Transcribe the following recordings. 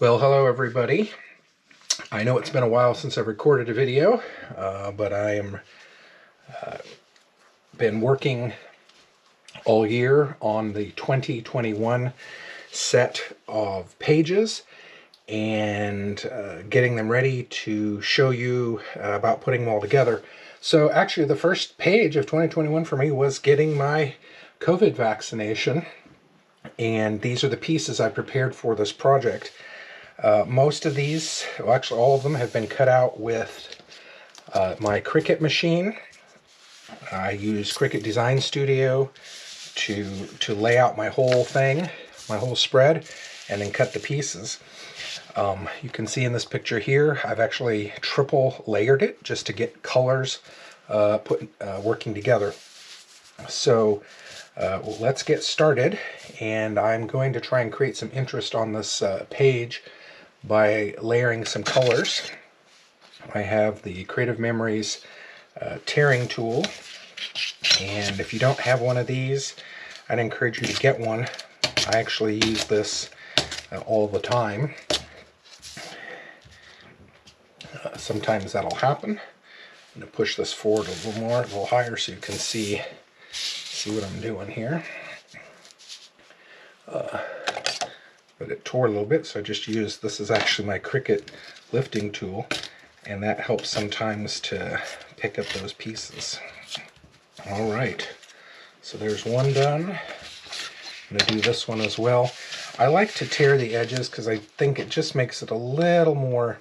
Well, hello everybody. I know it's been a while since I've recorded a video, but I am been working all year on the 2021 set of pages and getting them ready to show you about putting them all together. So actually the first page of 2021 for me was getting my COVID vaccination, and these are the pieces I prepared for this project. Most of these, well, actually all of them, have been cut out with my Cricut machine. I use Cricut Design Studio to lay out my whole thing, my whole spread, and then cut the pieces. You can see in this picture here, I've actually triple layered it just to get colors working together. So let's get started, and I'm going to try and create some interest on this page by layering some colors. I have the Creative Memories tearing tool, and if you don't have one of these, I'd encourage you to get one. I actually use this all the time. Sometimes that'll happen. I'm going to push this forward a little more, a little higher, so you can see what I'm doing here. But it tore a little bit, so I just used, this is actually my Cricut lifting tool, and that helps sometimes to pick up those pieces. Alright, so there's one done. I'm going to do this one as well. I like to tear the edges because I think it just makes it a little more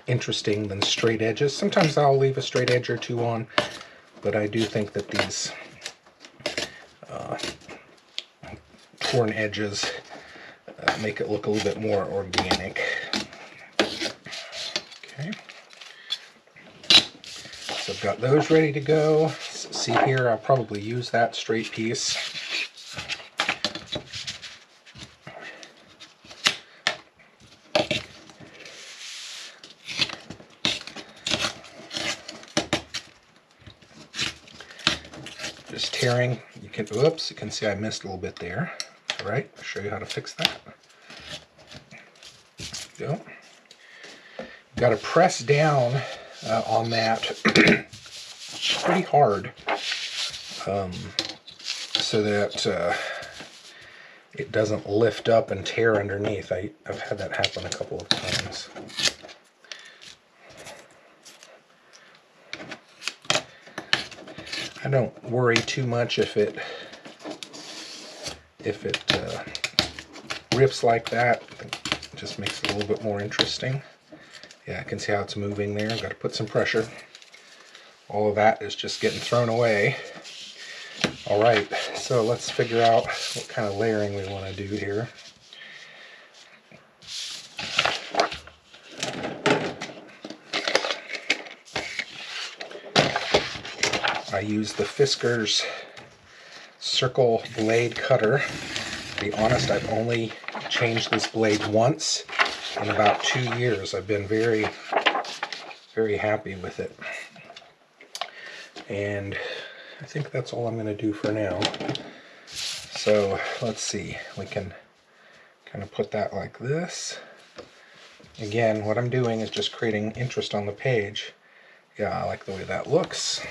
interesting than straight edges. Sometimes I'll leave a straight edge or two on, but I do think that these torn edges make it look a little bit more organic. Okay, so I've got those ready to go. See here, I'll probably use that straight piece. Just tearing, you can, oops, you can see I missed a little bit there. All right, I'll show you how to fix that. There you go. You've got to press down on that pretty hard so that it doesn't lift up and tear underneath. I've had that happen a couple of times. I don't worry too much if it rips like that. It just makes it a little bit more interesting. Yeah, I can see how it's moving there. I've got to put some pressure. All of that is just getting thrown away. All right, so let's figure out what kind of layering we want to do here. I use the Fisker's circle blade cutter. To be honest, I've only changed this blade once in about 2 years. I've been very, very happy with it. And I think that's all I'm going to do for now. So let's see, we can kind of put that like this. Again, what I'm doing is just creating interest on the page. Yeah, I like the way that looks.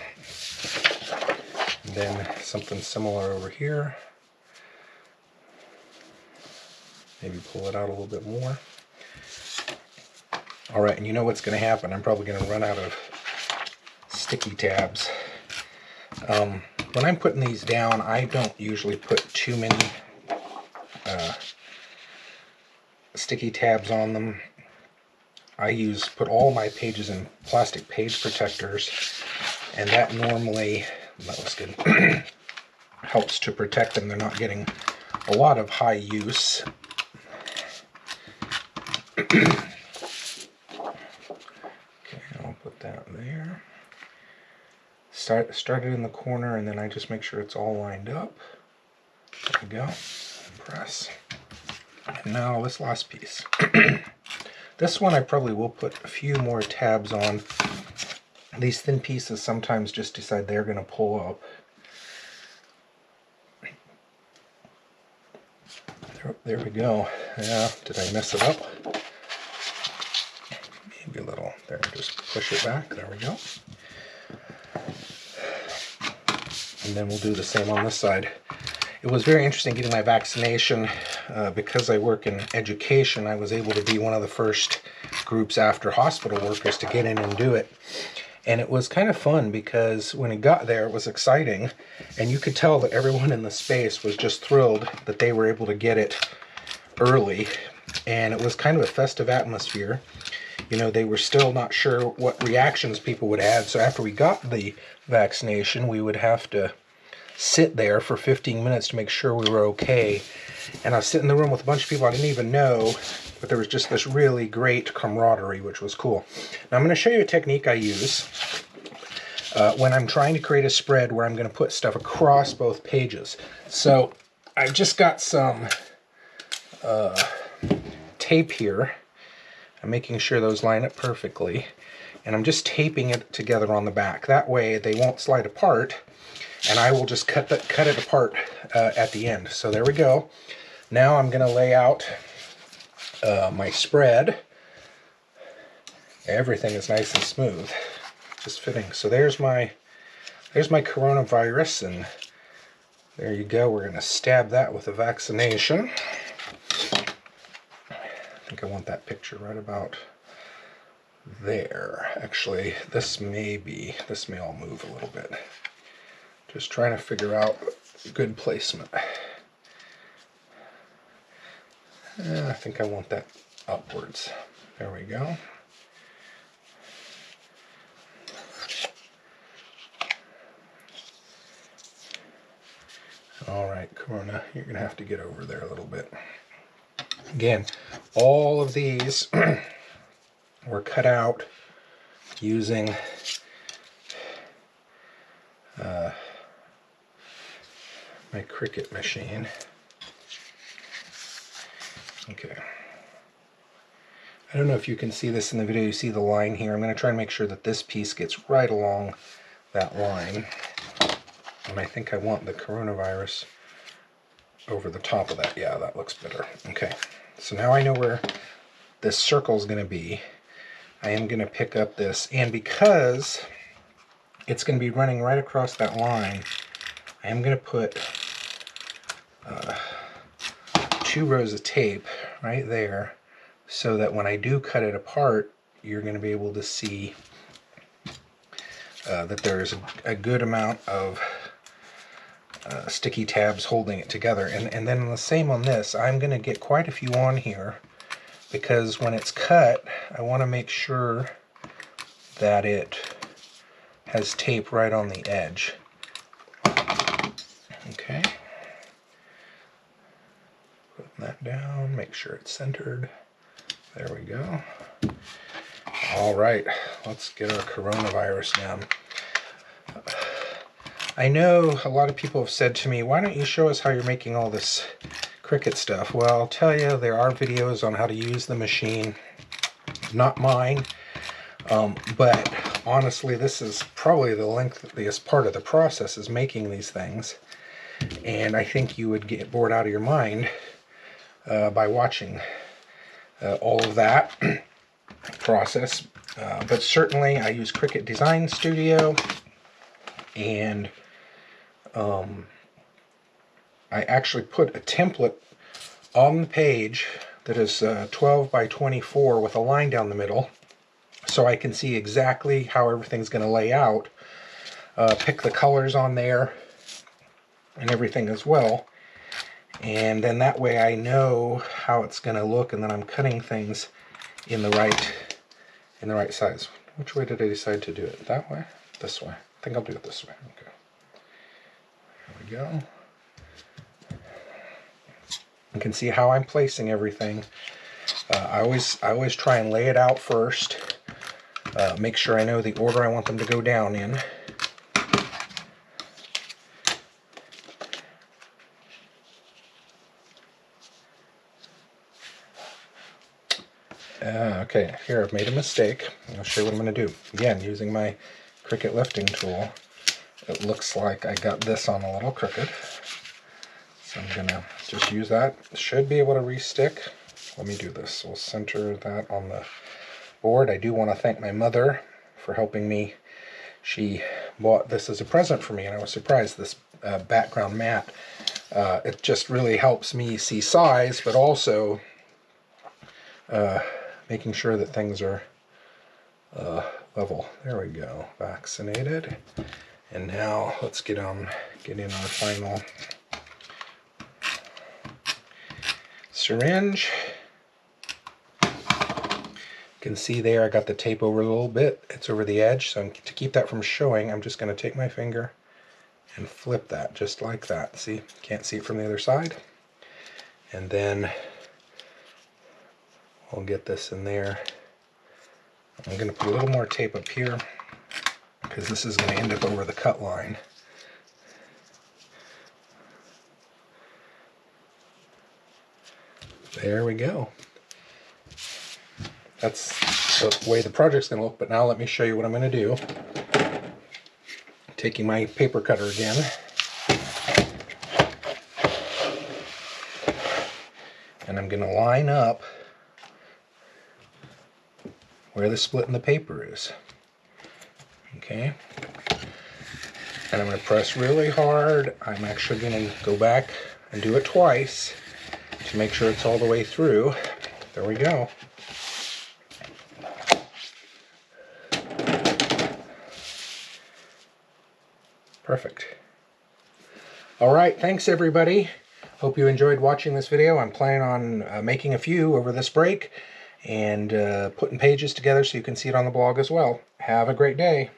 And then something similar over here. Maybe pull it out a little bit more. Alright, and you know what's going to happen. I'm probably going to run out of sticky tabs. When I'm putting these down, I don't usually put too many sticky tabs on them. I put all my pages in plastic page protectors, and that normally, that was good, helps to protect them. They're not getting a lot of high use. Okay, I'll put that there. Start it in the corner, and then I just make sure it's all lined up. There we go. Press. And now this last piece. This one I probably will put a few more tabs on. These thin pieces sometimes just decide they're going to pull up. There we go. Yeah, did I mess it up? There, just push it back. There we go. And then we'll do the same on this side. It was very interesting getting my vaccination. Because I work in education, I was able to be one of the first groups after hospital workers to get in and do it. And it was kind of fun because when it got there, it was exciting. And you could tell that everyone in the space was just thrilled that they were able to get it early. And it was kind of a festive atmosphere. You know, they were still not sure what reactions people would have. So after we got the vaccination, we would have to sit there for 15 minutes to make sure we were okay. And I was sitting in the room with a bunch of people I didn't even know, but there was just this really great camaraderie, which was cool. Now I'm going to show you a technique I use when I'm trying to create a spread where I'm going to put stuff across both pages. So I've just got some tape here. I'm making sure those line up perfectly. And I'm just taping it together on the back. That way they won't slide apart. And I will just cut it apart at the end. So there we go. Now I'm going to lay out my spread. Everything is nice and smooth, just fitting. So there's my coronavirus, and there you go. We're going to stab that with a vaccination. I think I want that picture right about there. Actually, this may all move a little bit. Just trying to figure out good placement. I think I want that upwards. There we go. All right, Corona, you're going to have to get over there a little bit. Again, all of these were cut out using my Cricut machine. Okay. I don't know if you can see this in the video. You see the line here. I'm going to try and make sure that this piece gets right along that line. And I think I want the coronavirus over the top of that. Yeah, that looks better. Okay. So now I know where this circle is going to be. I am going to pick up this. And because it's going to be running right across that line, I am going to put 2 rows of tape right there so that when I do cut it apart, you're going to be able to see that there's a good amount of sticky tabs holding it together. And then the same on this. I'm going to get quite a few on here because when it's cut, I want to make sure that it has tape right on the edge. Okay. Putting that down, make sure it's centered. There we go. All right, let's get our coronavirus down. I know a lot of people have said to me, why don't you show us how you're making all this Cricut stuff? Well, I'll tell you, there are videos on how to use the machine. Not mine, but honestly, this is probably the lengthiest part of the process, is making these things. And I think you would get bored out of your mind by watching all of that process. But certainly I use Cricut Design Studio, and I actually put a template on the page that is 12 by 24 with a line down the middle, so I can see exactly how everything's going to lay out. Pick the colors on there and everything as well, and then that way I know how it's going to look, and then I'm cutting things in the right size. Which way did I decide to do it? That way? This way? I think I'll do it this way. Okay. There we go. You can see how I'm placing everything. I always try and lay it out first. Make sure I know the order I want them to go down in. Okay, here I've made a mistake. I'll show you what I'm going to do. Again, using my Cricut lifting tool, it looks like I got this on a little crooked. So I'm going to just use that. Should be able to re-stick. Let me do this. We'll center that on the board. I do want to thank my mother for helping me. She bought this as a present for me, and I was surprised. This background mat. It just really helps me see size, but also making sure that things are level. There we go. Vaccinated. And now let's get in our final syringe. You can see there I got the tape over a little bit. It's over the edge, so to keep that from showing, I'm just going to take my finger and flip that just like that. See? Can't see it from the other side. And then we'll get this in there. I'm going to put a little more tape up here because this is going to end up over the cut line. There we go. That's the way the project's going to look, but now let me show you what I'm going to do. Taking my paper cutter again. And I'm going to line up where the split in the paper is. Okay. And I'm going to press really hard. I'm actually going to go back and do it twice to make sure it's all the way through. There we go. Perfect. All right, thanks everybody. Hope you enjoyed watching this video. I'm planning on making a few over this break and putting pages together so you can see it on the blog as well. Have a great day.